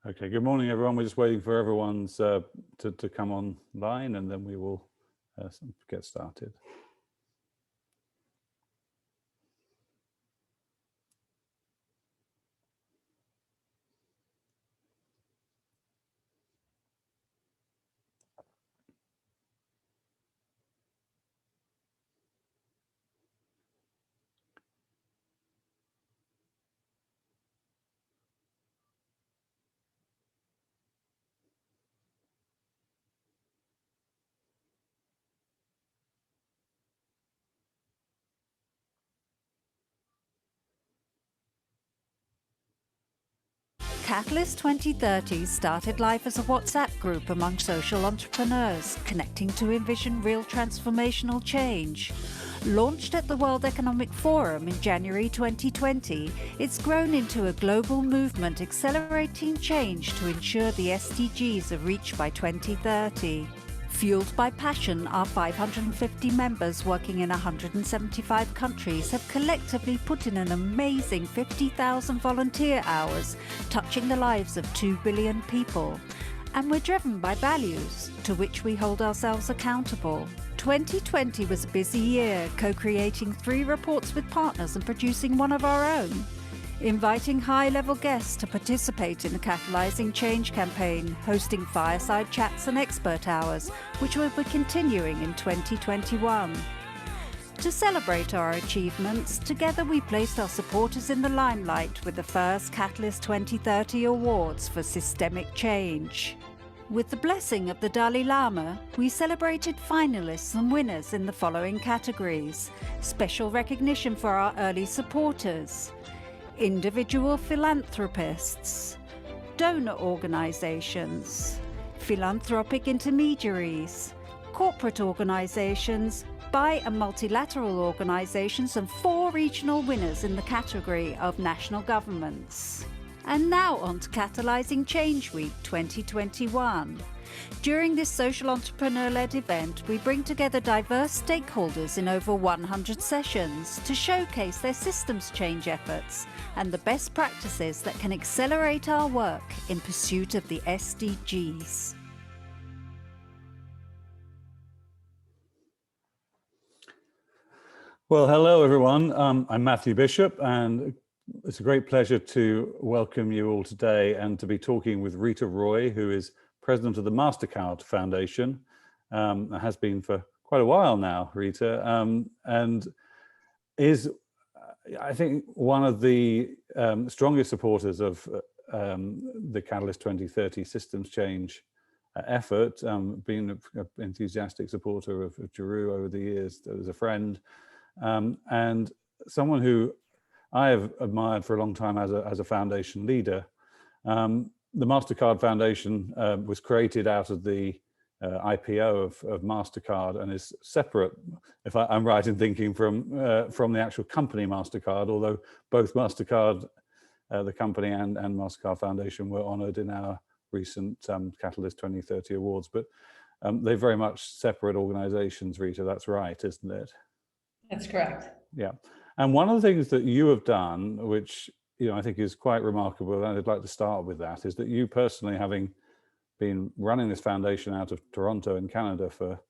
Okay, good morning, everyone. We're just waiting for everyone's to come online, and then we will get started. Catalyst 2030 started life as a WhatsApp group among social entrepreneurs, connecting to envision real transformational change. Launched at the World Economic Forum in January 2020, it's grown into a global movement accelerating change to ensure the SDGs are reached by 2030. Fueled by passion, our 550 members working in 175 countries have collectively put in an amazing 50,000 volunteer hours, touching the lives of 2 billion people. And we're driven by values, to which we hold ourselves accountable. 2020 was a busy year, co-creating 3 reports with partners and producing one of our own. Inviting high-level guests to participate in the Catalyzing Change campaign, hosting fireside chats and expert hours, which will be continuing in 2021. To celebrate our achievements, together we placed our supporters in the limelight with the first Catalyst 2030 Awards for Systemic Change. With the blessing of the Dalai Lama, we celebrated finalists and winners in the following categories: special recognition for our early supporters, individual philanthropists, donor organizations, philanthropic intermediaries, corporate organizations, bi- and multilateral organizations, and 4 regional winners in the category of national governments. And now on to Catalyzing Change Week 2021. During this social entrepreneur-led event, we bring together diverse stakeholders in over 100 sessions to showcase their systems change efforts and the best practices that can accelerate our work in pursuit of the SDGs. Well, hello, everyone. I'm Matthew Bishop, and it's a great pleasure to welcome you all today and to be talking with Reeta Roy, who is president of the Mastercard Foundation, has been for quite a while now, Reeta, and is, I think, one of the strongest supporters of the Catalyst 2030 systems change effort, being an enthusiastic supporter of Giroux over the years as a friend, and someone who I have admired for a long time as a foundation leader. The Mastercard Foundation was created out of the IPO of Mastercard and is separate, if I'm right in thinking, from the actual company Mastercard, although both Mastercard, the company, and Mastercard Foundation were honored in our recent Catalyst 2030 Awards. But they're very much separate organizations, Reeta, that's right, isn't it? That's correct. Yeah. And one of the things that you have done, which I think is quite remarkable, and I'd like to start with that, is that you personally, having been running this foundation out of Toronto in Canada for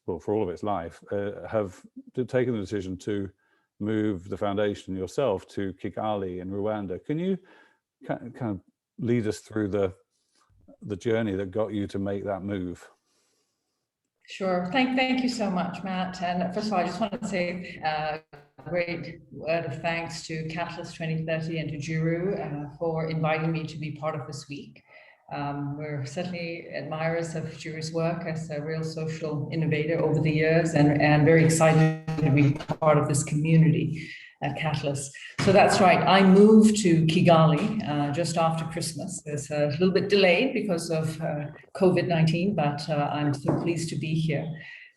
for all of its life, have taken the decision to move the foundation yourself to Kigali in Rwanda. Can you kind of lead us through the journey that got you to make that move? Sure. Thank you so much, Matt. And first of all, I just want to say a great word of thanks to Catalyst 2030 and to Giroux for inviting me to be part of this week. We're certainly admirers of Giroux's work as a real social innovator over the years, and very excited to be part of this community at Catalyst. So that's right, I moved to Kigali just after Christmas. It's a little bit delayed because of COVID-19, but I'm so pleased to be here.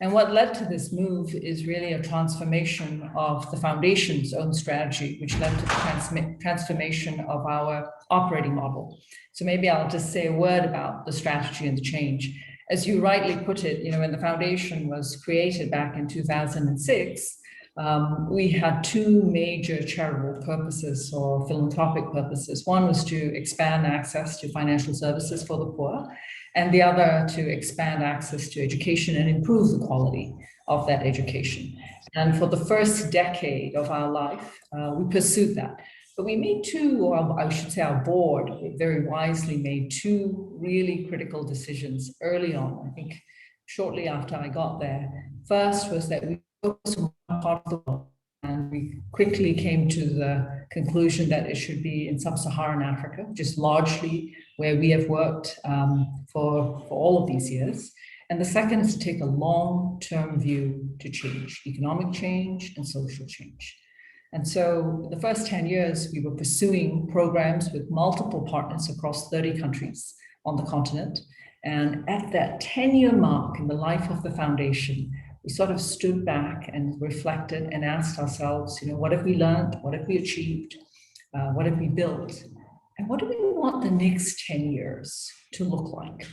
And what led to this move is really a transformation of the foundation's own strategy, which led to the transformation of our operating model. So maybe I'll just say a word about the strategy and the change. As you rightly put it, when the foundation was created back in 2006, we had two major charitable purposes or philanthropic purposes. One was to expand access to financial services for the poor, and the other to expand access to education and improve the quality of that education. And for the first decade of our life, we pursued that. But we made two, or I should say our board very wisely made two really critical decisions early on, I think shortly after I got there. First was that we focused on one part of the world, and we quickly came to the conclusion that it should be in sub-Saharan Africa, which is largely where we have worked for all of these years. And the second is to take a long-term view to change, economic change and social change. And so the first 10 years, we were pursuing programs with multiple partners across 30 countries on the continent. And at that 10-year mark in the life of the foundation, we sort of stood back and reflected and asked ourselves, what have we learned? What have we achieved? What have we built? And what do we want the next 10 years to look like?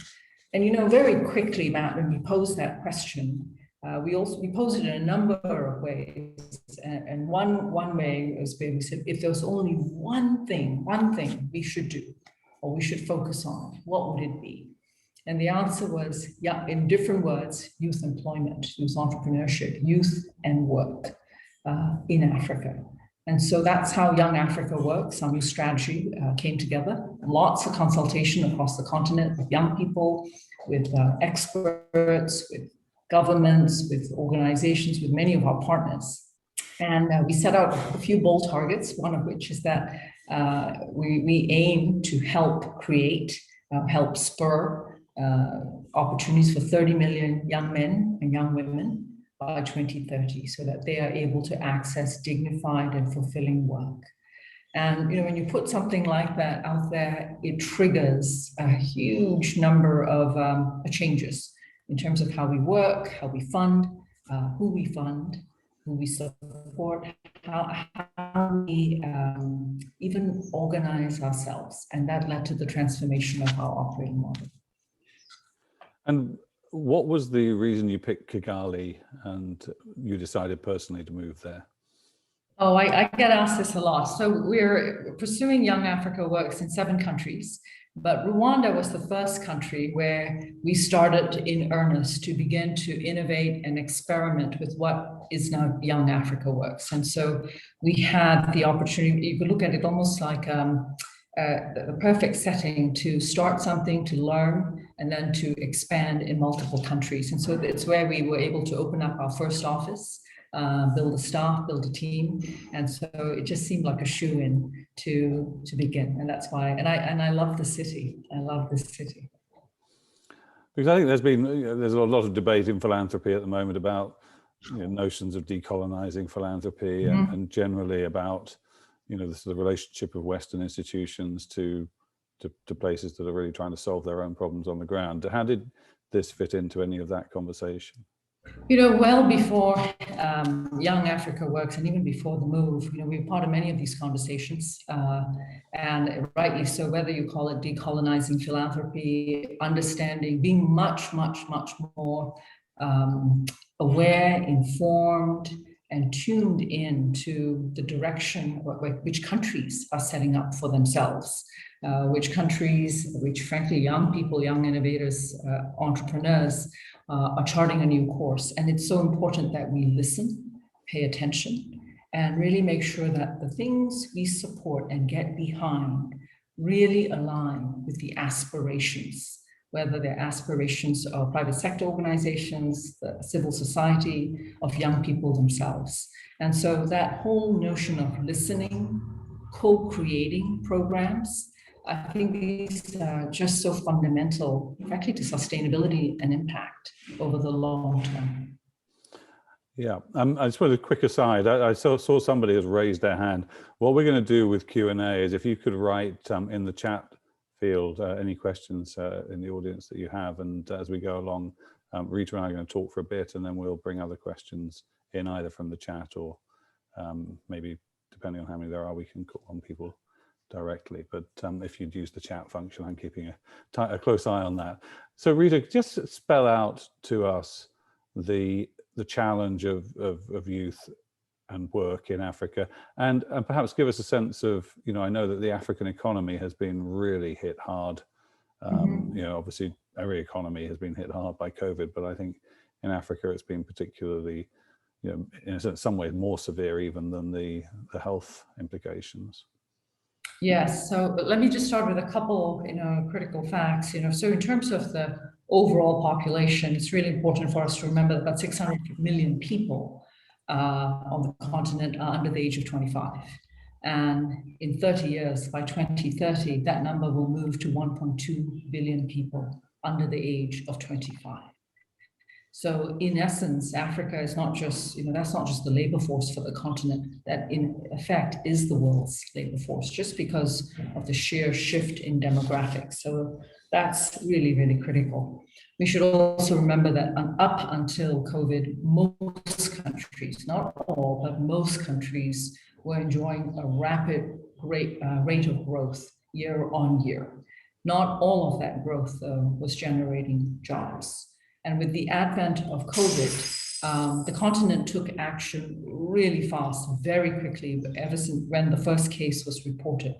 And very quickly, Matt, when we posed that question, we posed it in a number of ways. And one way was where we said, if there was only one thing we should do or we should focus on, what would it be? And the answer was, in different words, youth employment, youth entrepreneurship, youth and work in Africa. And so that's how Young Africa Works, our new strategy, came together. Lots of consultation across the continent with young people, with experts, with governments, with organizations, with many of our partners. And we set out a few bold targets, one of which is that we aim to help create, help spur opportunities for 30 million young men and young women by 2030, so that they are able to access dignified and fulfilling work. And when you put something like that out there, it triggers a huge number of changes in terms of how we work, how we fund, who we support, how we even organize ourselves. And that led to the transformation of our operating model. And what was the reason you picked Kigali and you decided personally to move there? Oh, I get asked this a lot. So we're pursuing Young Africa Works in 7 countries, but Rwanda was the first country where we started in earnest to begin to innovate and experiment with what is now Young Africa Works. And so we had the opportunity, you could look at it almost like the perfect setting to start something, to learn, and then to expand in multiple countries. And so it's where we were able to open up our first office, build a staff, build a team. And so it just seemed like a shoe-in to begin. And that's why, and I love the city. I love this city. Because I think there's a lot of debate in philanthropy at the moment about notions of decolonizing philanthropy and generally about the sort of relationship of Western institutions to places that are really trying to solve their own problems on the ground. How did this fit into any of that conversation? Well before Young Africa Works and even before the move, we were part of many of these conversations, and rightly so, whether you call it decolonizing philanthropy, understanding, being much, much, much more aware, informed, and tuned in to the direction which countries are setting up for themselves, which frankly, young people, young innovators, entrepreneurs are charting a new course. And it's so important that we listen, pay attention, and really make sure that the things we support and get behind really align with the aspirations, whether they're aspirations of private sector organizations, the civil society, of young people themselves. And so that whole notion of listening, co-creating programs, I think these are just so fundamental, frankly, to sustainability and impact over the long term. Yeah, I suppose a quick aside, I saw somebody has raised their hand. What we're going to do with Q&A is if you could write in the chat field any questions in the audience that you have, and as we go along, Reeta and I are going to talk for a bit, and then we'll bring other questions in either from the chat or maybe, depending on how many there are, we can call on people directly. But if you'd use the chat function, I'm keeping a close eye on that. So Reeta, just spell out to us the challenge of youth and work in Africa, and perhaps give us a sense of, I know that the African economy has been really hit hard. Obviously every economy has been hit hard by COVID, but I think in Africa it's been particularly, in some ways more severe even than the health implications. Yes, so let me just start with a couple, critical facts. So in terms of the overall population, it's really important for us to remember that about 600 million people on the continent are under the age of 25. And in 30 years, by 2030, that number will move to 1.2 billion people under the age of 25. So in essence, Africa is not just, that's not just the labor force for the continent, that in effect is the world's labor force, just because of the sheer shift in demographics. So that's really, really critical. We should also remember that up until COVID, most countries, not all, but most countries were enjoying a rapid rate of growth year on year. Not all of that growth, though, was generating jobs. And with the advent of COVID, the continent took action really fast, very quickly, ever since when the first case was reported.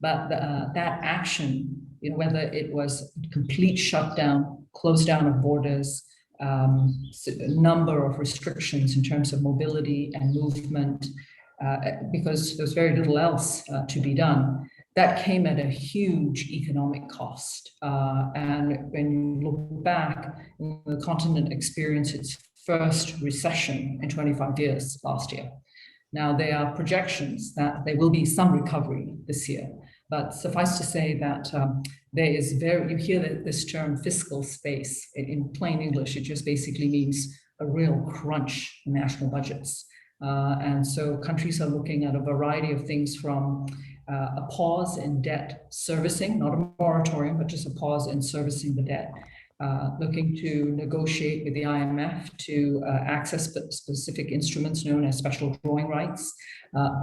But that action, whether it was complete shutdown, close down of borders, a number of restrictions in terms of mobility and movement, because there's very little else to be done, that came at a huge economic cost. And when you look back, the continent experienced its first recession in 25 years last year. Now, there are projections that there will be some recovery this year, but suffice to say that there is you hear this term fiscal space. In plain English, it just basically means a real crunch in national budgets. And so countries are looking at a variety of things, from a pause in debt servicing, not a moratorium, but just a pause in servicing the debt, looking to negotiate with the IMF to access specific instruments known as special drawing rights,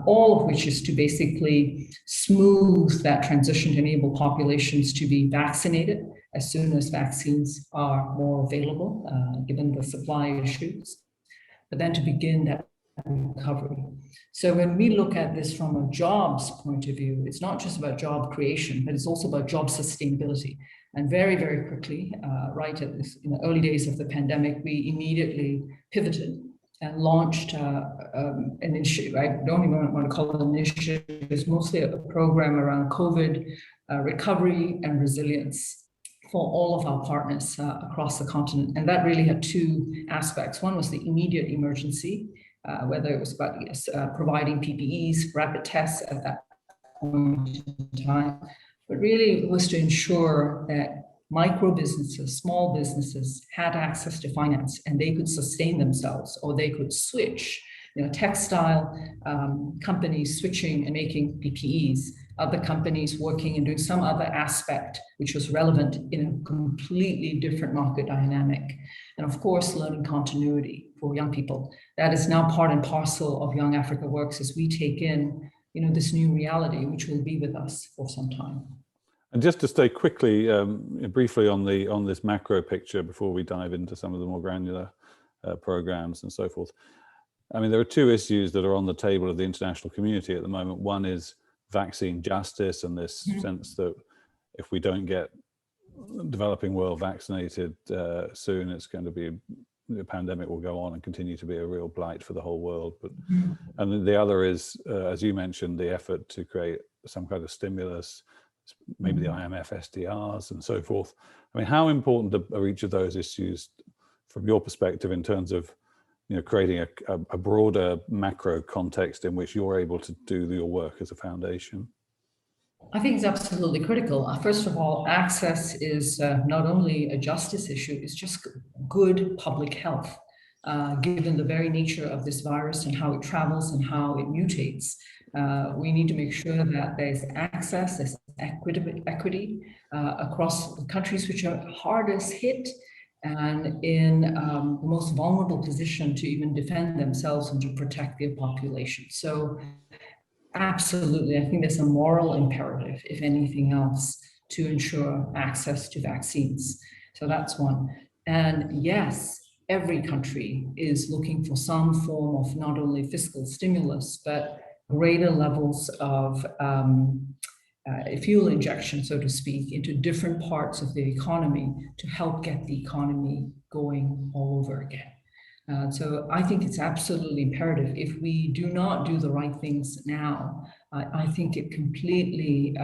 all of which is to basically smooth that transition to enable populations to be vaccinated as soon as vaccines are more available, given the supply issues, but then to begin that recovery. So when we look at this from a jobs point of view, it's not just about job creation, but it's also about job sustainability. And very, very quickly, right at this, in the early days of the pandemic, we immediately pivoted and launched an initiative. I don't even want to call it an initiative. It's mostly a program around COVID recovery and resilience for all of our partners across the continent. And that really had two aspects. One was the immediate emergency, whether it was about providing PPEs, rapid tests at that point in time, but really it was to ensure that micro businesses, small businesses had access to finance and they could sustain themselves, or they could switch, textile companies switching and making PPEs, other companies working and doing some other aspect which was relevant in a completely different market dynamic. And of course, learning continuity for young people. That is now part and parcel of Young Africa Works as we take in, this new reality, which will be with us for some time. And just to stay quickly, briefly on this macro picture before we dive into some of the more granular programs and so forth. I mean, there are two issues that are on the table of the international community at the moment. One is vaccine justice, and this sense that if we don't get the developing world vaccinated soon, it's going to be, the pandemic will go on and continue to be a real blight for the whole world. But and the other is, as you mentioned, the effort to create some kind of stimulus, maybe the IMF SDRs and so forth. I mean, how important are each of those issues from your perspective in terms of creating a broader macro context in which you're able to do your work as a foundation? I think it's absolutely critical. First of all, access is not only a justice issue, it's just good public health, given the very nature of this virus and how it travels and how it mutates. We need to make sure that there's access, there's equity across the countries which are hardest hit and in the most vulnerable position to even defend themselves and to protect their population. So absolutely, I think there's a moral imperative, if anything else, to ensure access to vaccines. So that's one. And yes, every country is looking for some form of not only fiscal stimulus, but greater levels of fuel injection, so to speak, into different parts of the economy to help get the economy going all over again. So I think it's absolutely imperative. If we do not do the right things now, I think it completely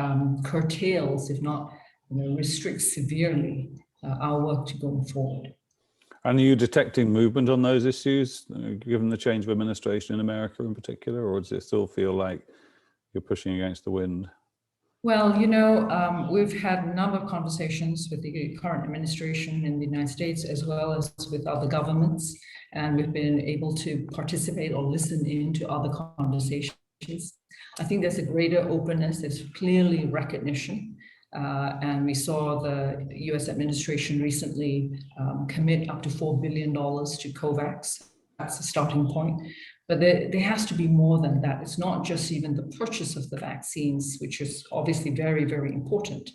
curtails, if not restricts severely, our work to going forward. And are you detecting movement on those issues, given the change of administration in America in particular, or does it still feel like you're pushing against the wind? Well, we've had a number of conversations with the current administration in the United States, as well as with other governments, and we've been able to participate or listen in to other conversations. I think there's a greater openness, there's clearly recognition, and we saw the US administration recently commit up to $4 billion to COVAX. That's the starting point. But there has to be more than that. It's not just even the purchase of the vaccines, which is obviously very, very important,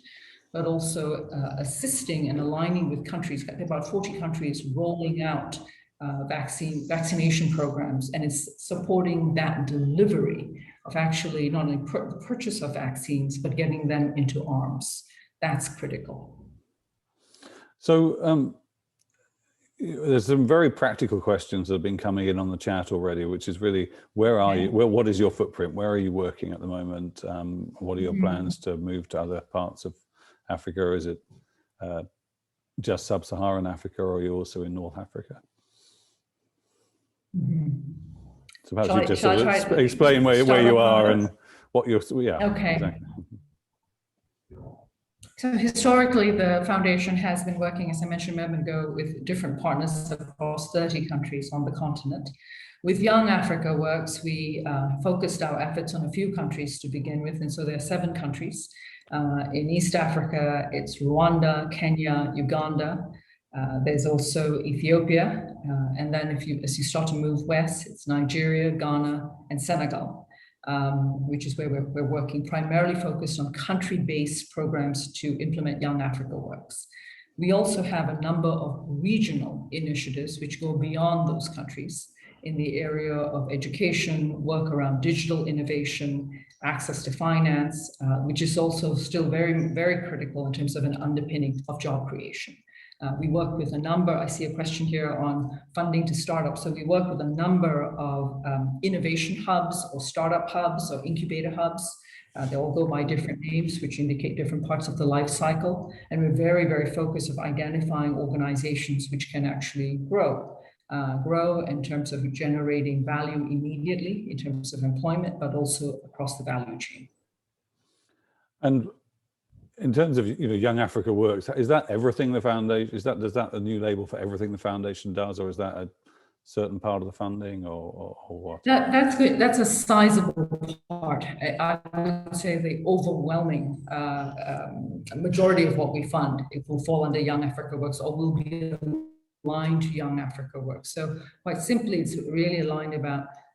but also assisting and aligning with countries. There are about 40 countries rolling out vaccination programs, and it's supporting that delivery of actually not only the purchase of vaccines, but getting them into arms. That's critical. So there's some very practical questions that have been coming in on the chat already, which is really, where are you? What is your footprint? Where are you working at the moment? What are your plans to move to other parts of Africa? Or is it just sub-Saharan Africa, or are you also in North Africa? So perhaps you just sort of explain where you are and what you're, Okay. Exactly. So historically, the foundation has been working, as I mentioned a moment ago, with different partners across 30 countries on the continent. With Young Africa Works, we focused our efforts on a few countries to begin with, and so there are 7 countries. In East Africa, it's Rwanda, Kenya, Uganda. There's also Ethiopia, and then as you start to move west, it's Nigeria, Ghana, and Senegal. Which is where we're working, primarily focused on country-based programs to implement Young Africa Works. We also have a number of regional initiatives which go beyond those countries in the area of education, work around digital innovation, access to finance, which is also still very, very critical in terms of an underpinning of job creation. We work with a number, I see a question here on funding to startups. So we work with a number of innovation hubs or startup hubs or incubator hubs. They all go by different names, which indicate different parts of the life cycle. And we're very, very focused of identifying organizations which can actually grow in terms of generating value immediately in terms of employment, but also across the value chain. And in terms of Young Africa Works, is that everything the foundation, is that a new label for everything the foundation does, or is that a certain part of the funding, or what? That's good. That's a sizable part. I would say the overwhelming majority of what we fund, it will fall under Young Africa Works or will be aligned to Young Africa Works. So quite simply, it's really aligned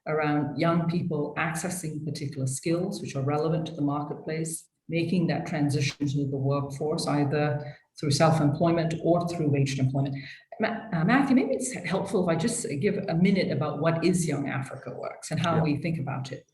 around young people accessing particular skills which are relevant to the marketplace, making that transition to the workforce, either through self-employment or through waged employment. Matthew, maybe it's helpful if I just give a minute about what is Young Africa Works and how we think about it.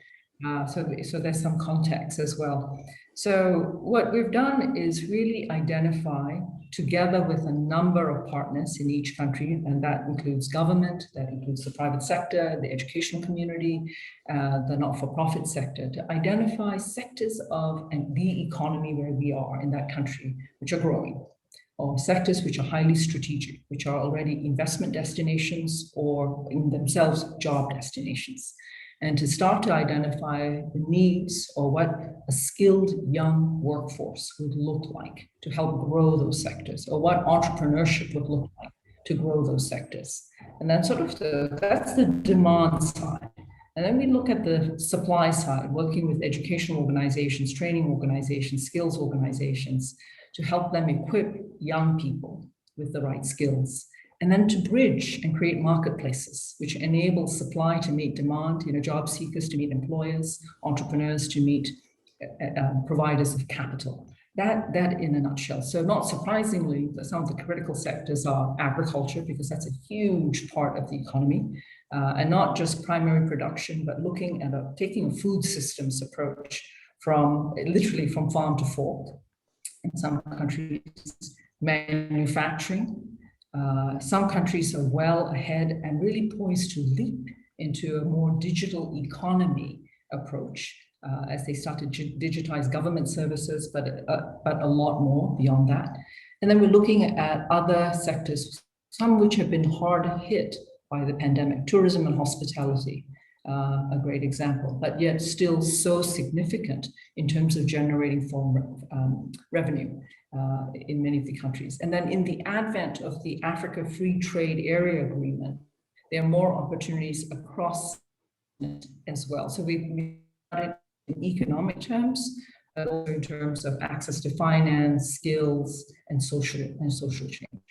So there's some context as well. So what we've done is really identify, together with a number of partners in each country, and that includes government, that includes the private sector, the educational community, the not-for-profit sector, to identify sectors of the economy where we are in that country, which are growing, or sectors which are highly strategic, which are already investment destinations or in themselves job destinations. And to start to identify the needs or what a skilled young workforce would look like to help grow those sectors, or what entrepreneurship would look like to grow those sectors. And then that's the demand side. And then we look at the supply side, working with educational organizations, training organizations, skills organizations, to help them equip young people with the right skills. And then to bridge and create marketplaces which enable supply to meet demand, job seekers to meet employers, entrepreneurs to meet providers of capital. that in a nutshell. So not surprisingly, some of the critical sectors are agriculture, because that's a huge part of the economy, and not just primary production, but looking at taking a food systems approach from literally from farm to fork. In some countries, manufacturing. Some countries are well ahead and really poised to leap into a more digital economy approach as they start to digitize government services, but a lot more beyond that. And then we're looking at other sectors, some which have been hard hit by the pandemic, tourism and hospitality, a great example, but yet still so significant in terms of generating foreign revenue in many of the countries. And then in the advent of the Africa Free Trade Area Agreement, there are more opportunities across as well. So we in economic terms, but also in terms of access to finance, skills, and social change.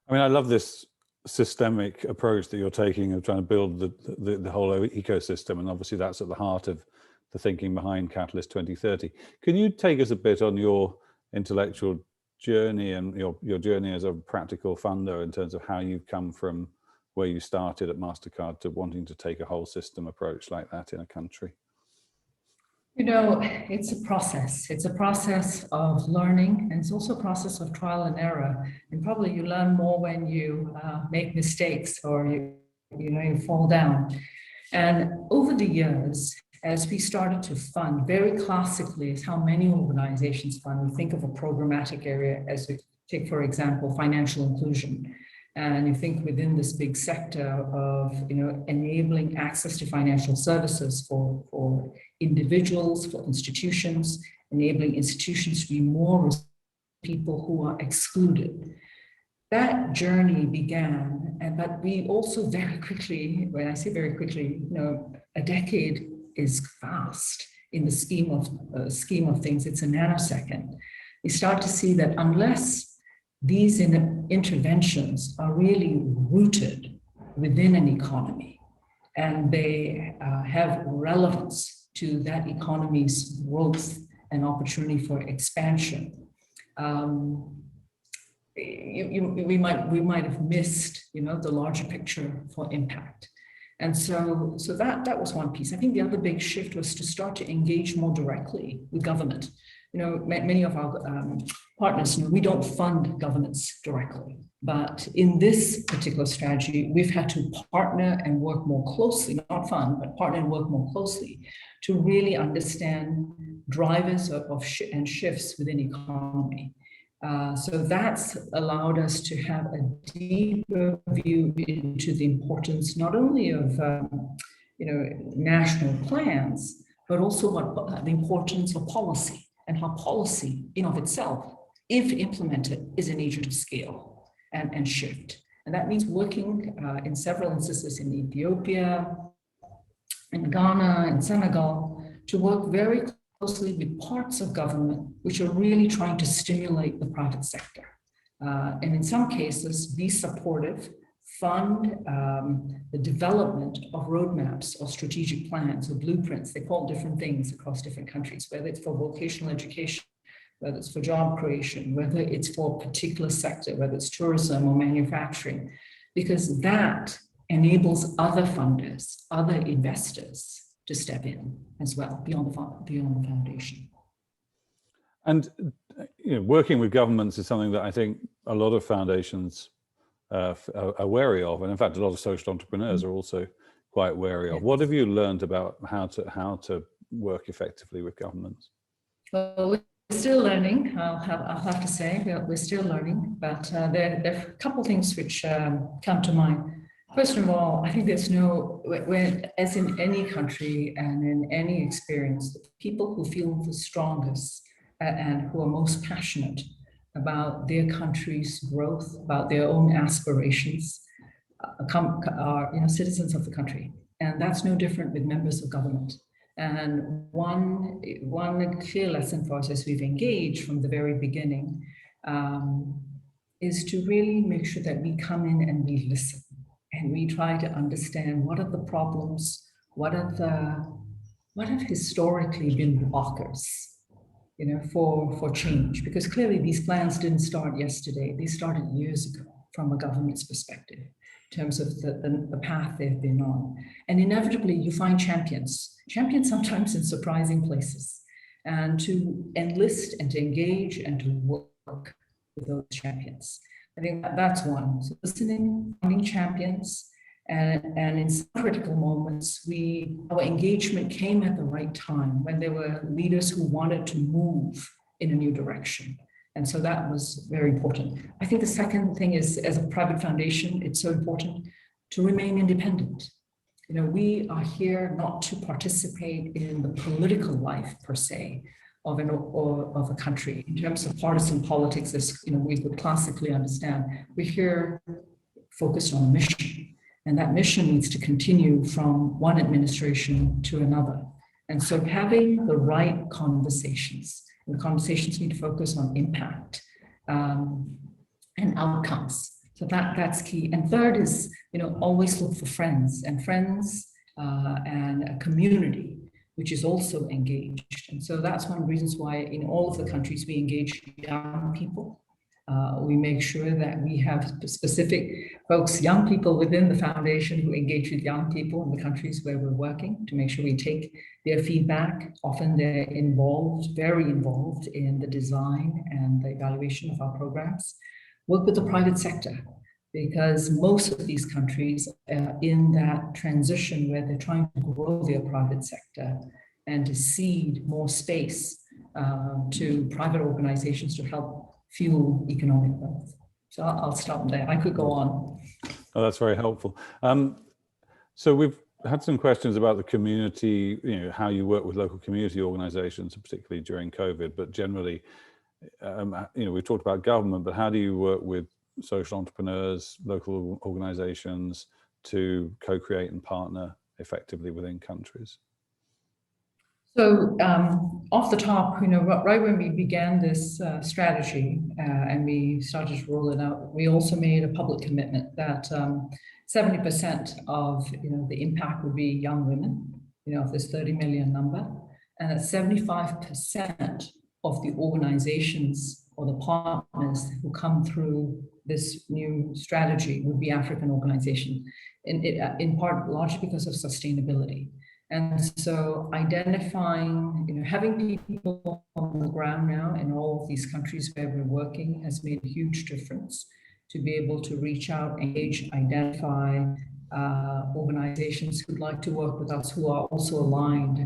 I mean, I love this systemic approach that you're taking of trying to build the whole ecosystem, and obviously that's at the heart of the thinking behind Catalyst 2030. Can you take us a bit on your intellectual journey and your journey as a practical funder in terms of how you've come from where you started at Mastercard to wanting to take a whole system approach like that in a country? You know, it's a process. It's a process of learning, and it's also a process of trial and error. And probably you learn more when you make mistakes or you fall down. And over the years, as we started to fund, very classically is how many organizations fund. We think of a programmatic area as we take, for example, financial inclusion. And you think within this big sector of enabling access to financial services for individuals, for institutions, enabling institutions to be more people who are excluded. That journey began, but we also very quickly, when I say very quickly, a decade is fast in the scheme of things. It's a nanosecond. We start to see that unless these interventions are really rooted within an economy and they have relevance to that economy's growth and opportunity for expansion, we might have missed the larger picture for impact. And so that was one piece. I think the other big shift was to start to engage more directly with government. Many of our partners, we don't fund governments directly, but in this particular strategy, we've had to partner and work more closely, not fund, but partner and work more closely to really understand drivers and shifts within economy. So that's allowed us to have a deeper view into the importance not only of national plans, but also what the importance of policy, and how policy in of itself, if implemented, is an agent of scale and shift. And that means working in several instances in Ethiopia, in Ghana, and Senegal, to work very closely with parts of government which are really trying to stimulate the private sector. And in some cases, be supportive, fund the development of roadmaps or strategic plans or blueprints. They call different things across different countries, whether it's for vocational education, whether it's for job creation, whether it's for a particular sector, whether it's tourism or manufacturing, because that enables other funders, other investors to step in as well, beyond the foundation. And working with governments is something that I think a lot of foundations are wary of, and in fact, a lot of social entrepreneurs are also quite wary of. What have you learned about how to work effectively with governments? Well, we're still learning. I'll have to say we're still learning, but there are a couple of things which come to mind. First of all, I think there's as in any country and in any experience, the people who feel the strongest and who are most passionate about their country's growth, about their own aspirations, are citizens of the country. And that's no different with members of government. And one clear lesson for us as we've engaged from the very beginning is to really make sure that we come in and we listen. And we try to understand what are the problems, what have historically been blockers. for change, because clearly these plans didn't start yesterday. They started years ago from a government's perspective in terms of the path they've been on. And inevitably you find champions sometimes in surprising places, and to enlist and to engage and to work with those champions. I think that's one. So listening, finding champions, and in some critical moments, our engagement came at the right time when there were leaders who wanted to move in a new direction. And so that was very important. I think the second thing is, as a private foundation, it's so important to remain independent. We are here not to participate in the political life per se of a country. In terms of partisan politics, as we would classically understand, we're here focused on a mission. And that mission needs to continue from one administration to another. And so having the right conversations, and the conversations need to focus on impact and outcomes. So that's key. And third is, always look for friends and a community, which is also engaged. And so that's one of the reasons why in all of the countries we engage young people. We make sure that we have specific folks, young people within the foundation who engage with young people in the countries where we're working, to make sure we take their feedback. Often they're very involved in the design and the evaluation of our programs. Work with the private sector, because most of these countries are in that transition where they're trying to grow their private sector and to cede more space to private organizations to help fuel economic growth. So I'll stop there. I could go on. Oh, that's very helpful. So we've had some questions about the community, how you work with local community organizations, particularly during COVID, but generally, we've talked about government, but how do you work with social entrepreneurs, local organizations to co-create and partner effectively within countries? So off the top, right when we began this strategy and we started to roll it out, we also made a public commitment that 70% of the impact would be young women, of this 30 million number, and that 75% of the organizations or the partners who come through this new strategy would be African organizations, in part largely because of sustainability. And so identifying, having people on the ground now in all of these countries where we're working has made a huge difference to be able to reach out, engage, identify organizations who'd like to work with us, who are also aligned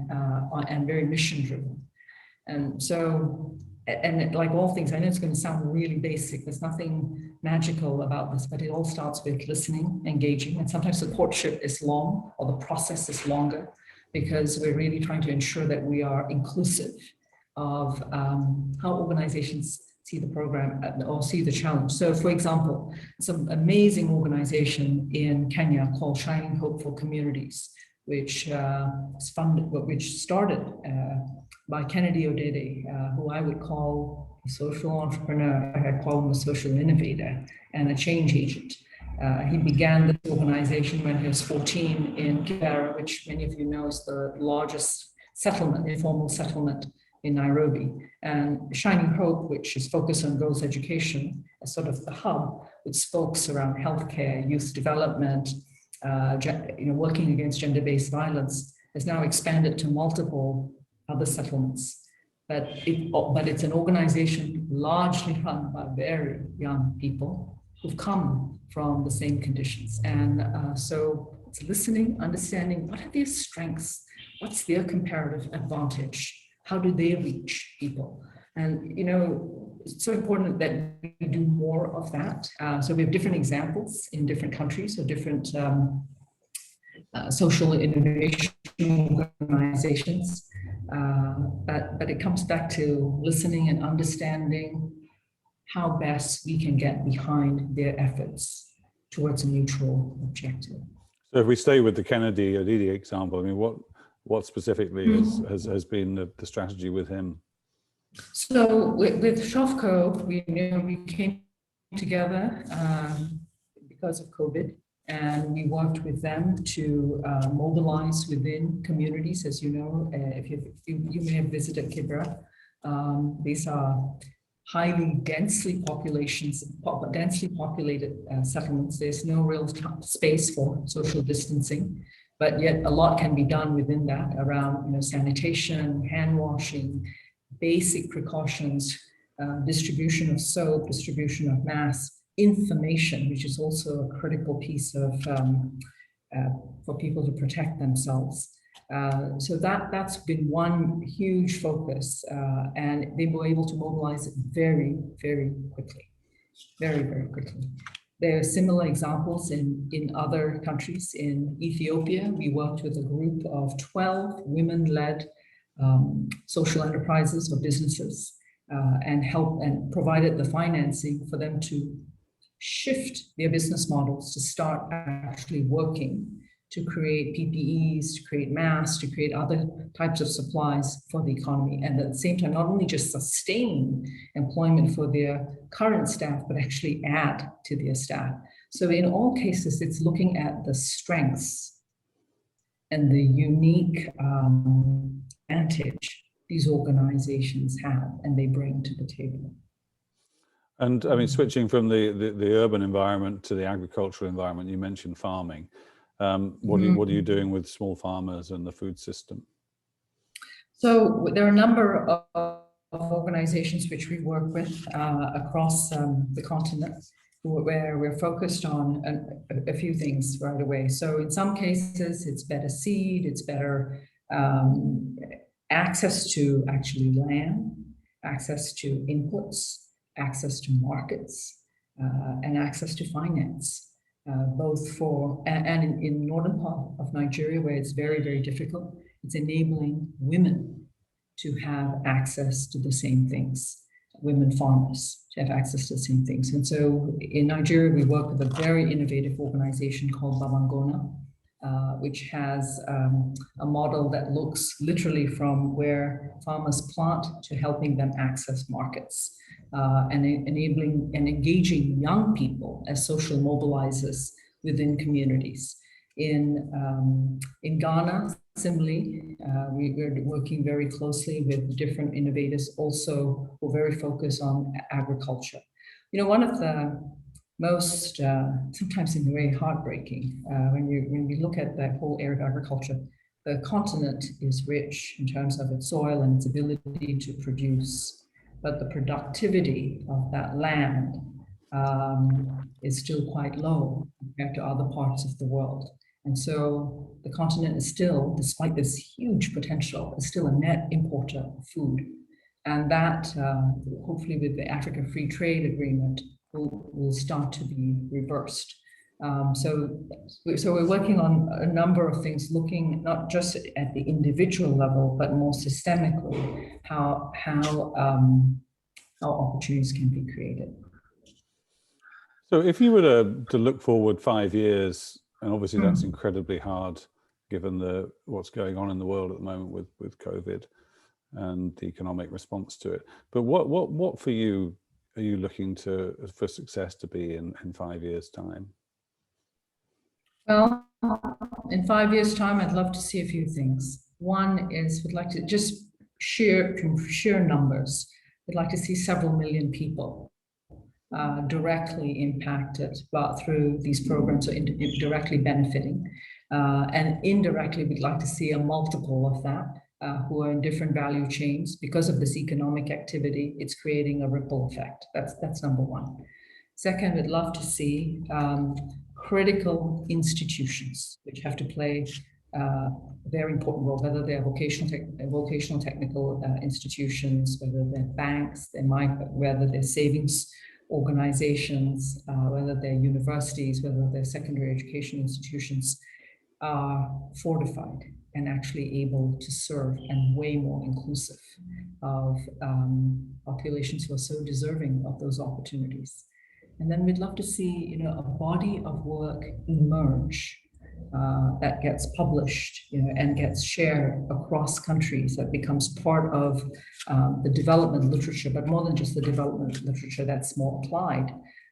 and very mission driven. And so, and like all things, I know it's going to sound really basic, there's nothing magical about this, but it all starts with listening, engaging, and sometimes the courtship is long or the process is longer, because we're really trying to ensure that we are inclusive of how organizations see the program or see the challenge. So for example, some amazing organization in Kenya called Shining Hopeful Communities, which started by Kennedy Odede, who I would call a social entrepreneur. I call him a social innovator and a change agent. He began this organization when he was 14 in Kibera, which many of you know is the largest settlement, informal settlement in Nairobi. And Shining Hope, which is focused on girls' education, as sort of the hub, with spokes around healthcare, youth development, working against gender-based violence, has now expanded to multiple other settlements. But it's an organization largely run by very young people who've come from the same conditions. And so it's listening, understanding what are their strengths, what's their comparative advantage, how do they reach people? And it's so important that we do more of that. So we have different examples in different countries, so different social innovation organizations. But it comes back to listening and understanding how best we can get behind their efforts towards a neutral objective. So if we stay with the Kennedy Odede example, I mean, what specifically has been the strategy with him? So with Shofco, we came together because of COVID, and we worked with them to mobilize within communities. As you know, if you may have visited Kibera, These are highly densely populated settlements. There's no real space for social distancing, but yet a lot can be done within that around sanitation, hand washing, basic precautions, distribution of soap, distribution of masks, information, which is also a critical piece of for people to protect themselves. So that's been one huge focus, and they were able to mobilize very, very quickly, very, very quickly. There are similar examples in other countries. In Ethiopia, we worked with a group of 12 women-led social enterprises or businesses, and helped and provided the financing for them to shift their business models to start actually working to create PPEs, to create masks, to create other types of supplies for the economy. And at the same time, not only just sustain employment for their current staff, but actually add to their staff. So in all cases, it's looking at the strengths and the unique advantage these organizations have and they bring to the table. And I mean, switching from the urban environment to the agricultural environment, you mentioned farming. What are you doing with small farmers and the food system? So there are a number of organizations which we work with across the continent, where we're focused on a few things right away. So in some cases, it's better seed, it's better access to actually land, access to inputs, access to markets, and access to finance. Both for, and in northern part of Nigeria, where it's very, very difficult, it's enabling women to have access to the same things, women farmers to have access to the same things. And so in Nigeria, we work with a very innovative organization called Babangona, which has a model that looks literally from where farmers plant to helping them access markets. And enabling and engaging young people as social mobilizers within communities. In Ghana, similarly, we're working very closely with different innovators also who are very focused on agriculture. One of the most, sometimes in a way heartbreaking, when we look at that whole area of agriculture, the continent is rich in terms of its soil and its ability to produce. But the productivity of that land is still quite low compared to other parts of the world. And so the continent is still, despite this huge potential, is still a net importer of food. And that, hopefully with the Africa Free Trade Agreement, will start to be reversed. So we're working on a number of things, looking not just at the individual level, but more systemically, how opportunities can be created. So if you were to look forward 5 years, and obviously that's incredibly hard given what's going on in the world at the moment with COVID and the economic response to it. But what for you are you looking for success to be in 5 years' time? Well, in 5 years' time, I'd love to see a few things. One is we'd like to just sheer numbers. We'd like to see several million people directly impacted through these programs, or directly benefiting. And indirectly, we'd like to see a multiple of that who are in different value chains. Because of this economic activity, it's creating a ripple effect. That's number one. Second, we'd love to see critical institutions, which have to play a very important role, whether they're vocational technical institutions, whether they're banks, whether they're savings organizations, whether they're universities, whether they're secondary education institutions, are fortified and actually able to serve and way more inclusive of populations who are so deserving of those opportunities. And then we'd love to see, a body of work emerge that gets published, and gets shared across countries, that becomes part of the development literature, but more than just the development literature that's more applied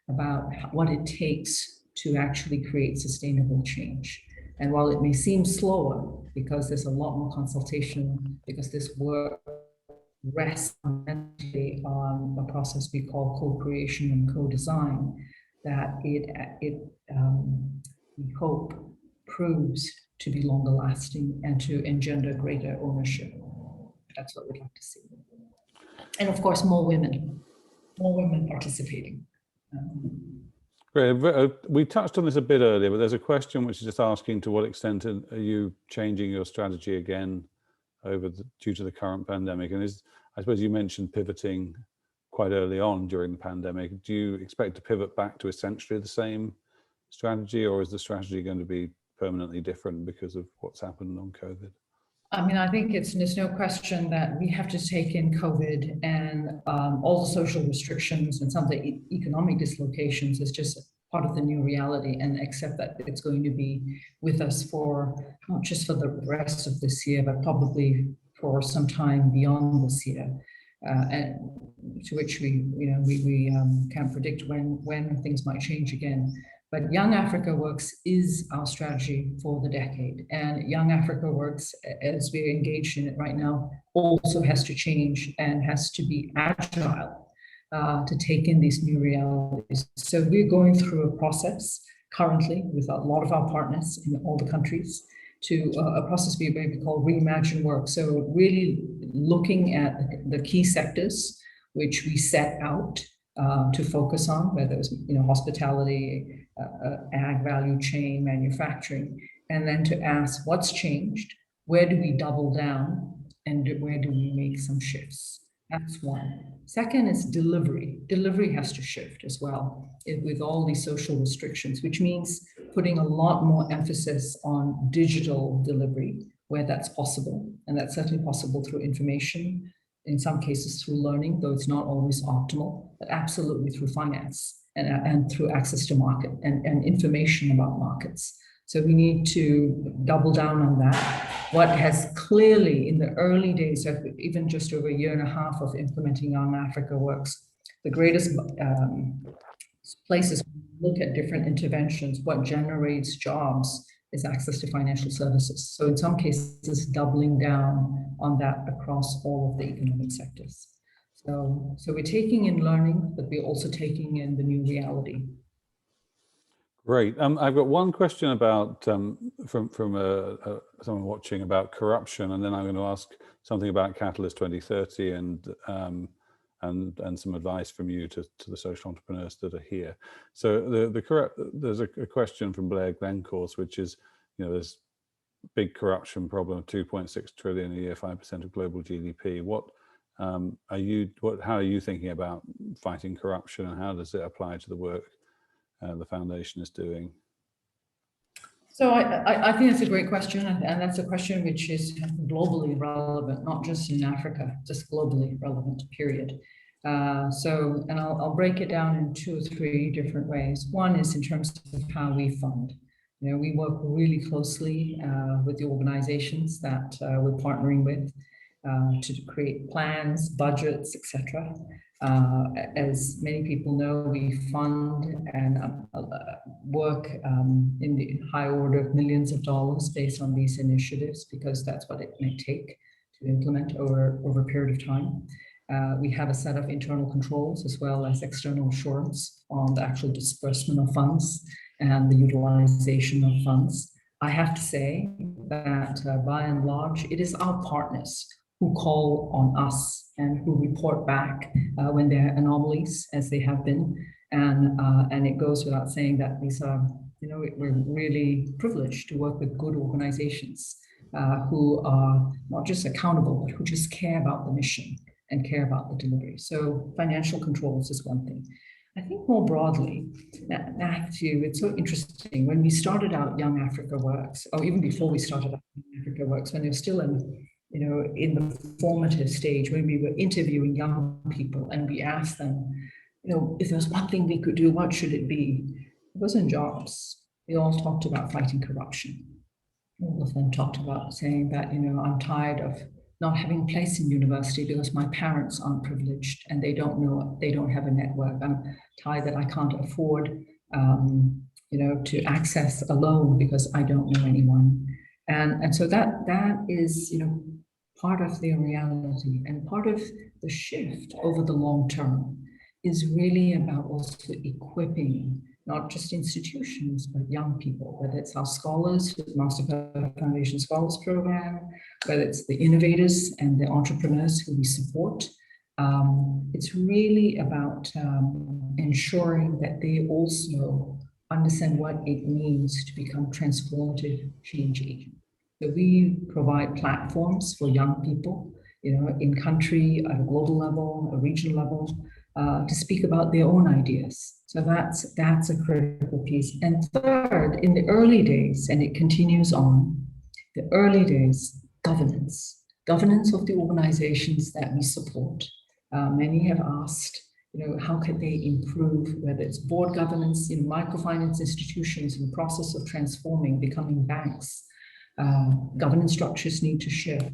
about what it takes to actually create sustainable change. And while it may seem slower, because there's a lot more consultation, because this work rests fundamentally on a process we call co-creation and co-design, that we hope proves to be longer lasting and to engender greater ownership. That's what we'd like to see. And of course, more women participating. Great. We touched on this a bit earlier, but there's a question which is just asking, to what extent are you changing your strategy again due to the current pandemic? And I suppose you mentioned pivoting quite early on during the pandemic. Do you expect to pivot back to essentially the same strategy, or is the strategy going to be permanently different because of what's happened on COVID? I mean, I think there's no question that we have to take in COVID and all the social restrictions and some of the economic dislocations as just part of the new reality, and accept that it's going to be with us for not just for the rest of this year, but probably for some time beyond this year. And to which we can't predict when things might change again. But Young Africa Works is our strategy for the decade. And Young Africa Works, as we're engaged in it right now, also has to change and has to be agile to take in these new realities. So we're going through a process currently with a lot of our partners in all the countries to a process we call Reimagine Work. So really looking at the key sectors which we set out to focus on, whether it's hospitality, ag value chain, manufacturing, and then to ask what's changed, where do we double down, and where do we make some shifts? That's one. Second is delivery. Delivery has to shift as well with all these social restrictions, which means putting a lot more emphasis on digital delivery where that's possible. And that's certainly possible through information, in some cases through learning, though it's not always optimal, but absolutely through finance and through access to market and information about markets. So we need to double down on that. What has clearly in the early days, even just over a year and a half of implementing Young Africa Works, the greatest places to look at different interventions, what generates jobs is access to financial services. So in some cases, doubling down on that across all of the economic sectors. So we're taking in learning, but we're also taking in the new reality. Great. I've got one question about from someone watching about corruption, and then I'm going to ask something about Catalyst 2030 and some advice from you to the social entrepreneurs that are here. So there's a question from Blair Glencourse, which is, there's big corruption problem of 2.6 trillion a year, 5% of global GDP. How are you thinking about fighting corruption, and how does it apply to the work the foundation is doing? So I think that's a great question, and that's a question which is globally relevant, not just in Africa, just globally relevant, period. And I'll break it down in 2 or 3 different ways. One is in terms of how we fund. We work really closely with the organizations that we're partnering with to create plans, budgets, etc. As many people know, we fund and work in the high order of millions of dollars based on these initiatives, because that's what it may take to implement over a period of time. We have a set of internal controls as well as external assurance on the actual disbursement of funds and the utilization of funds. I have to say that by and large, it is our partners who call on us and who report back when there are anomalies, as they have been. And it goes without saying that these are, we're really privileged to work with good organizations who are not just accountable, but who just care about the mission and care about the delivery. So financial controls is one thing. I think more broadly, Matthew, it's so interesting. When we started out Young Africa Works, or even before we started out Young Africa Works, when they were still in the formative stage, when we were interviewing young people and we asked them, if there was one thing we could do, what should it be? It wasn't jobs. They all talked about fighting corruption. All of them talked about saying that, I'm tired of not having a place in university because my parents aren't privileged and they don't have a network. I'm tired that I can't afford, to access a loan because I don't know anyone. And so that is, part of their reality, and part of the shift over the long term is really about also equipping not just institutions, but young people, whether it's our scholars, the Mastercard Foundation Scholars Program, whether it's the innovators and the entrepreneurs who we support. It's really about ensuring that they also understand what it means to become transformative change agents. So we provide platforms for young people, in country, at a global level, a regional level, to speak about their own ideas. So that's a critical piece. And third, in the early days, and it continues on, the early days, governance of the organizations that we support. Many have asked, how can they improve, whether it's board governance in microfinance institutions in the process of transforming, becoming banks. Governance structures need to shift.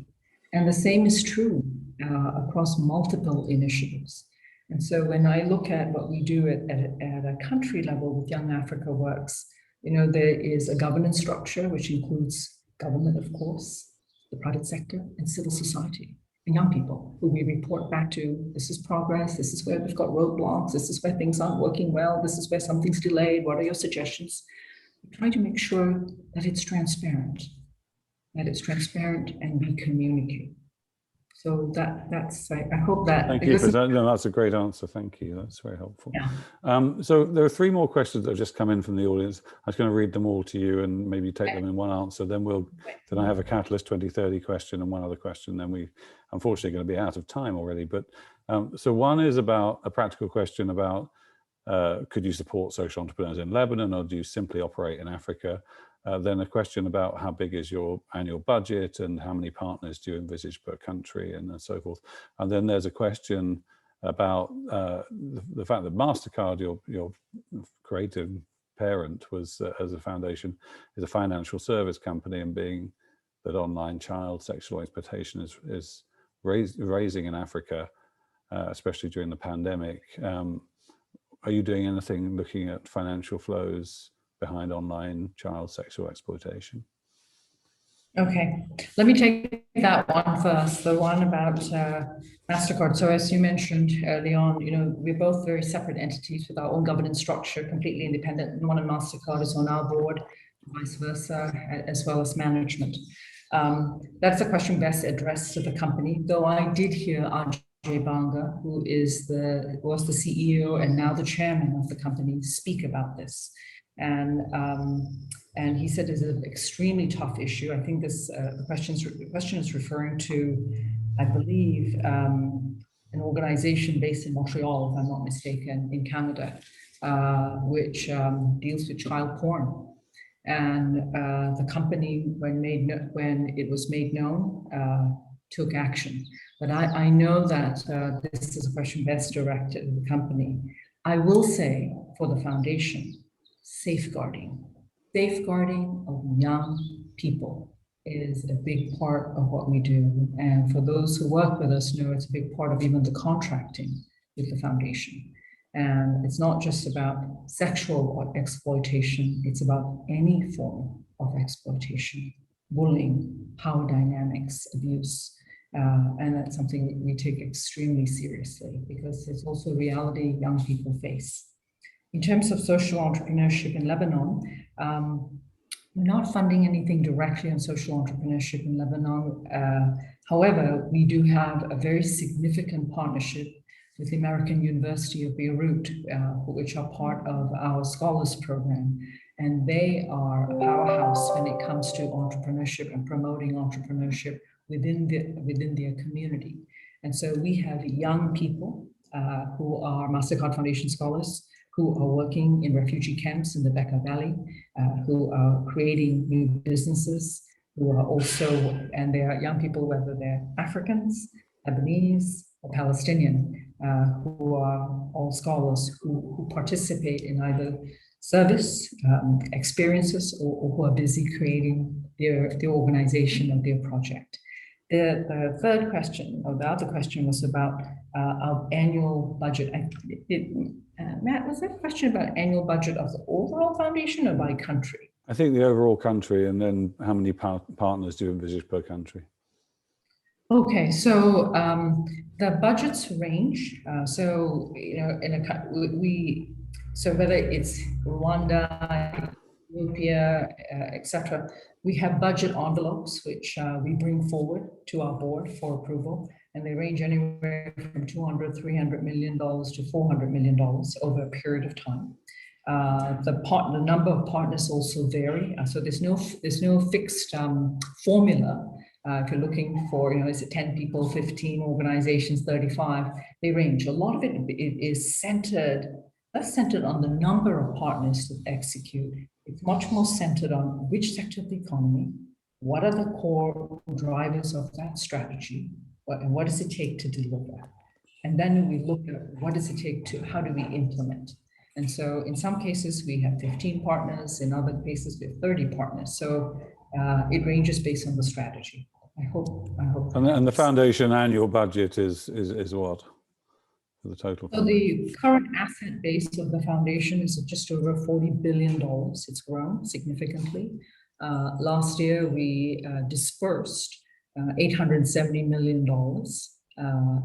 And the same is true across multiple initiatives. And so when I look at what we do at a country level with Young Africa Works, there is a governance structure, which includes government, of course, the private sector, and civil society, and young people who we report back to. This is progress. This is where we've got roadblocks. This is where things aren't working well. This is where something's delayed. What are your suggestions? We try to make sure that it's transparent, and we communicate. So that's, I hope that. Thank you for that. No, that's a great answer. Thank you. That's very helpful. Yeah. So there are 3 more questions that have just come in from the audience. I was going to read them all to you and maybe take them in one answer. Then I have a Catalyst 2030 question and one other question. Then we unfortunately going to be out of time already. But so one is about a practical question about, could you support social entrepreneurs in Lebanon, or do you simply operate in Africa? Then a question about how big is your annual budget and how many partners do you envisage per country, and so forth. And then there's a question about the fact that Mastercard, your creative parent, was as a foundation, is a financial service company, and being that online child sexual exploitation is raising in Africa, especially during the pandemic. Are you doing anything looking at financial flows behind online child sexual exploitation? Okay, let me take that one first, the one about MasterCard. So as you mentioned early on, we're both very separate entities with our own governance structure, completely independent. No one in MasterCard is on our board, vice versa, as well as management. That's a question best addressed to the company, though I did hear Ajay Banga, who was the CEO and now the chairman of the company, speak about this. And he said it's an extremely tough issue. I think this the question is referring to, I believe, an organization based in Montreal, if I'm not mistaken, in Canada, which deals with child porn. And the company, when it was made known, took action. But I know that this is a question best directed at the company. I will say for the foundation, safeguarding of young people is a big part of what we do. And for those who work with us know it's a big part of even the contracting with the foundation. And it's not just about sexual exploitation, it's about any form of exploitation, bullying, power dynamics, abuse. And that's something we take extremely seriously because it's also a reality young people face. In terms of social entrepreneurship in Lebanon, we're not funding anything directly on social entrepreneurship in Lebanon. However, we do have a very significant partnership with the American University of Beirut, which are part of our scholars program. And they are a powerhouse when it comes to entrepreneurship and promoting entrepreneurship within their community. And so we have young people who are Mastercard Foundation scholars, who are working in refugee camps in the Bekaa Valley, who are creating new businesses, who are also, and they are young people, whether they're Africans, Lebanese, or Palestinian, who are all scholars who participate in either service experiences or who are busy creating their organization or their project. The third question, or the other question, was about our annual budget. Matt, was that a question about annual budget of the overall foundation or by country? I think the overall country, and then how many partners do you envisage per country? Okay, so the budgets range. So so whether it's Rwanda, Ethiopia, etc., we have budget envelopes which we bring forward to our board for approval, and they range anywhere from $200-300 million to $400 million over a period of time. The number of partners also vary. So there's no fixed formula. If you're looking for, is it 10 people, 15 organizations, 35, they range. A lot of it is less centered on the number of partners that execute. It's much more centered on which sector of the economy, what are the core drivers of that strategy, and what does it take to deliver? And then we look at what does it take to, how do we implement? And so in some cases we have 15 partners, in other cases we have 30 partners. So it ranges based on the strategy. I hope. And the foundation annual budget is what for the total? So the current asset base of the foundation is just over $40 billion. It's grown significantly. Last year we dispersed $870 million,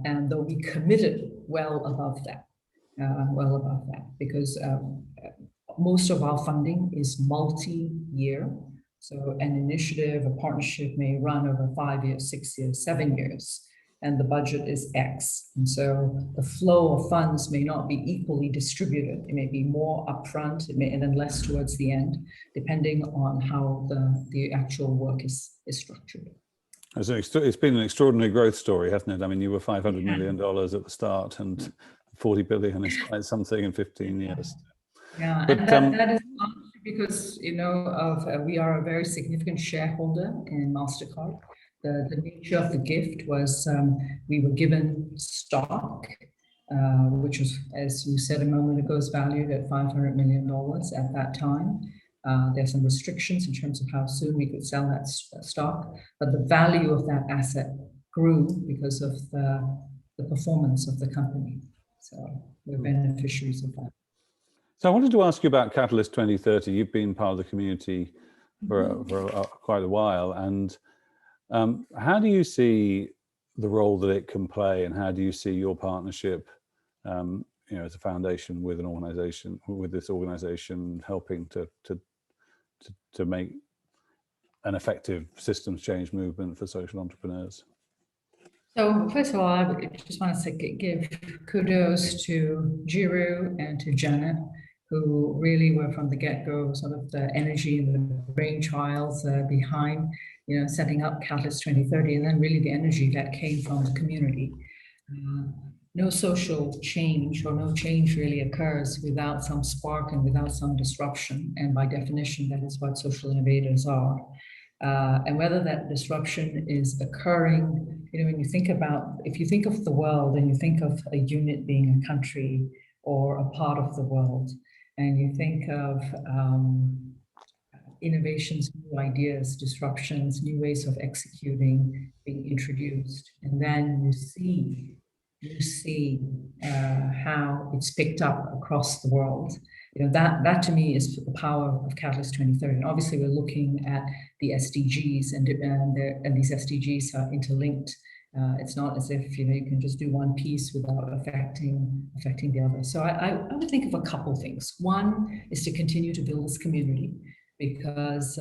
and though we committed well above that, because most of our funding is multi-year. So an initiative, a partnership may run over 5 years, 6 years, 7 years, and the budget is X. And so the flow of funds may not be equally distributed. It may be more upfront, and then less towards the end, depending on how the actual work is structured. It's been an extraordinary growth story, hasn't it? I mean, you were $500 million at the start, and 40 billion is quite something in 15 years. Yeah, but, and that is because we are a very significant shareholder in Mastercard. The nature of the gift was we were given stock, which was, as you said a moment ago, is valued at $500 million at that time. There's some restrictions in terms of how soon we could sell that stock, but the value of that asset grew because of the performance of the company. So we're beneficiaries of that. So I wanted to ask you about Catalyst 2030. You've been part of the community for quite a while, and how do you see the role that it can play, and how do you see your partnership, as a foundation with an organization, with this organization, helping to make an effective systems change movement for social entrepreneurs? So first of all, I just want to give kudos to Jiru and to Janet, who really were from the get-go sort of the energy and the brainchilds behind, setting up Catalyst 2030, and then really the energy that came from the community. No social change, or no change really occurs without some spark and without some disruption. And by definition, that is what social innovators are. And whether that disruption is occurring, when you think about, if you think of the world and you think of a unit being a country or a part of the world, and you think of innovations, new ideas, disruptions, new ways of executing being introduced, and then you see how it's picked up across the world. That to me is the power of Catalyst 2030. And obviously, we're looking at the SDGs, and these SDGs are interlinked. It's not as if you can just do one piece without affecting the other. So I would think of a couple things. One is to continue to build this community, because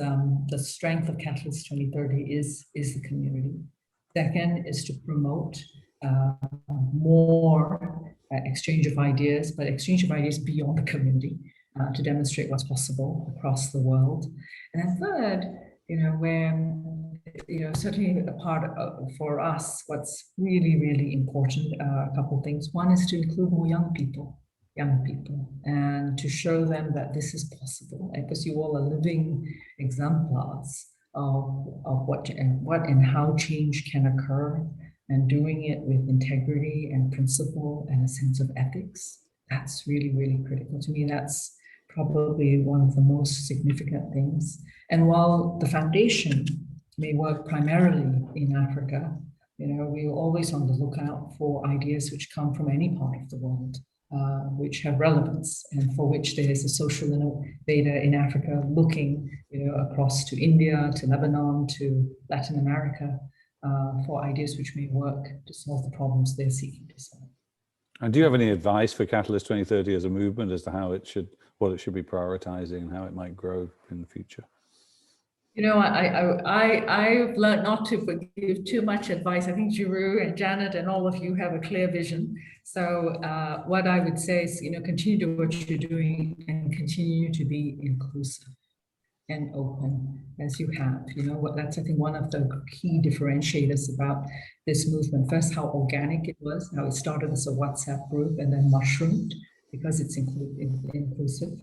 the strength of Catalyst 2030 is the community. Second is to promote more exchange of ideas, but exchange of ideas beyond the community, to demonstrate what's possible across the world. And then third, where certainly a part of, for us, what's really, really important, a couple of things. One is to include more young people, and to show them that this is possible, because you all are living exemplars of what and how change can occur, and doing it with integrity and principle and a sense of ethics. That's really, really critical to me. That's probably one of the most significant things. And while the foundation may work primarily in Africa, we're always on the lookout for ideas which come from any part of the world, which have relevance, and for which there is a social innovator in Africa looking, across to India, to Lebanon, to Latin America, for ideas which may work to solve the problems they're seeking to solve. And do you have any advice for Catalyst 2030 as a movement as to how it should, what it should be prioritizing and how it might grow in the future? You know, I've learned not to give too much advice. I think Giroux and Janet and all of you have a clear vision. So what I would say is, you know, continue to do what you're doing and continue to be inclusive and open as you have. You know, what that's, I think, one of the key differentiators about this movement. First, how organic it was, how it started as a WhatsApp group and then mushroomed because it's inclusive.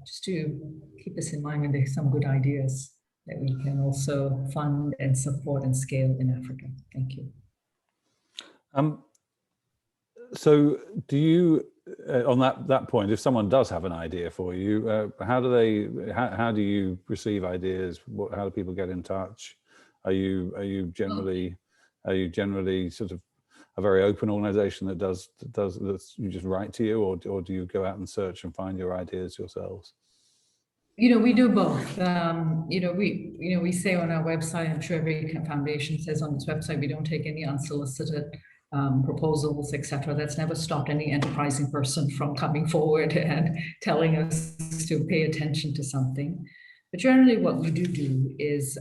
Just to keep this in mind when there's some good ideas that we can also fund and support and scale in Africa. Thank you. So do you, on that point, if someone does have an idea for you, how do you receive ideas? How do people get in touch? Are you generally sort of a very open organization that you just write to you, or do you go out and search and find your ideas yourselves? You know, we do both. We say on our website, I'm sure every foundation says on its website, we don't take any unsolicited proposals, etc. That's never stopped any enterprising person from coming forward and telling us to pay attention to something. But generally what we do is,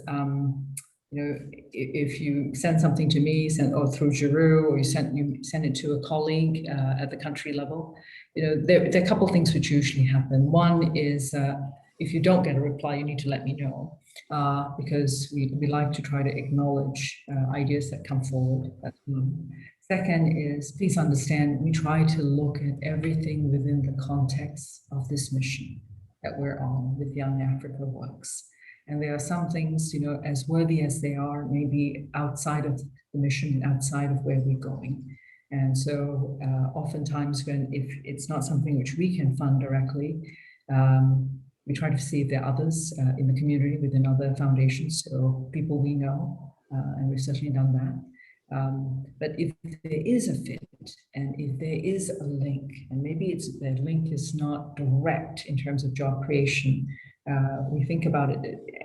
you know, if you send something to me, or through Giroux, or you send it to a colleague at the country level, you know, there are a couple of things which usually happen. One is if you don't get a reply, you need to let me know, because we like to try to acknowledge ideas that come forward. That's one. Second is, please understand, we try to look at everything within the context of this mission that we're on with Young Africa Works. And there are some things, you know, as worthy as they are, maybe outside of the mission and outside of where we're going. And so oftentimes if it's not something which we can fund directly, we try to see if there are others in the community within other foundations, so people we know, and we've certainly done that. But if there is a fit and if there is a link, and maybe that link is not direct in terms of job creation, we think about it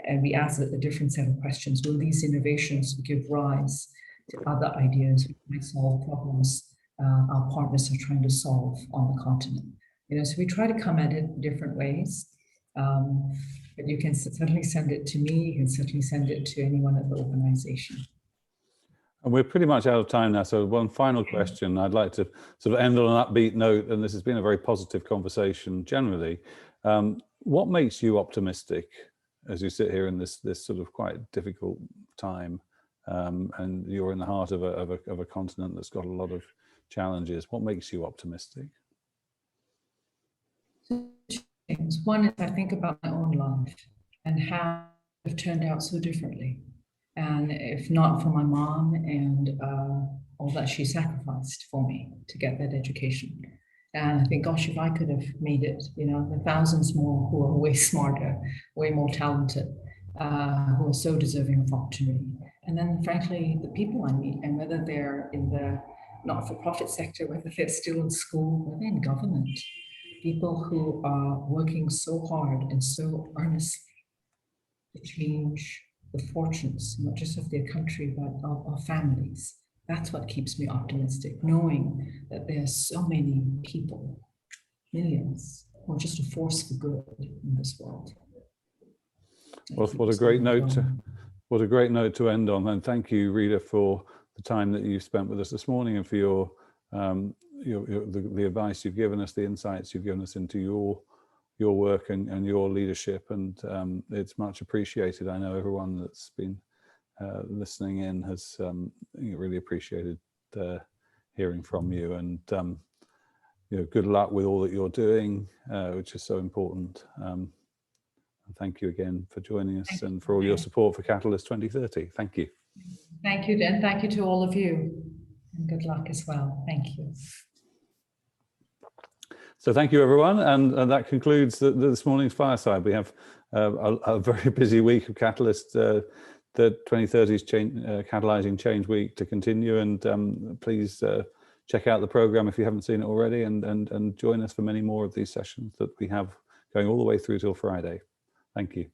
and we ask a different set of questions. Will these innovations give rise to other ideas which might solve problems our partners are trying to solve on the continent? You know, so we try to come at it different ways. But you can certainly send it to me. You can certainly send it to anyone at the organization. And we're pretty much out of time now. So one final question. I'd like to sort of end on an upbeat note, and this has been a very positive conversation generally. What makes you optimistic as you sit here in this sort of quite difficult time, and you're in the heart of a continent that's got a lot of challenges? What makes you optimistic? Two things. One is I think about my own life and how it turned out so differently. And if not for my mom and all that she sacrificed for me to get that education. And I think, gosh, if I could have made it, you know, the thousands more who are way smarter, way more talented, who are so deserving of opportunity. And then frankly, the people I meet, and whether they're in the not-for-profit sector, whether they're still in school, whether in government, people who are working so hard and so earnestly to change the fortunes, not just of their country, but of our families. That's what keeps me optimistic, knowing that there are so many people, millions, who are just a force for good in this world. Well, what a great note to end on. And thank you, Reeta, for the time that you've spent with us this morning and for your the advice you've given us, the insights you've given us into your work and your leadership, and it's much appreciated. I know everyone that's been listening in has really appreciated hearing from you, and good luck with all that you're doing, which is so important. And thank you again for joining us and for all your support for Catalyst 2030. Thank you. Thank you, Dan. Thank you to all of you. And good luck as well. Thank you. So thank you, everyone. And that concludes this morning's Fireside. We have a very busy week of Catalyst, the 2030's Catalyzing Change Week to continue. And please check out the program if you haven't seen it already, and join us for many more of these sessions that we have going all the way through till Friday. Thank you.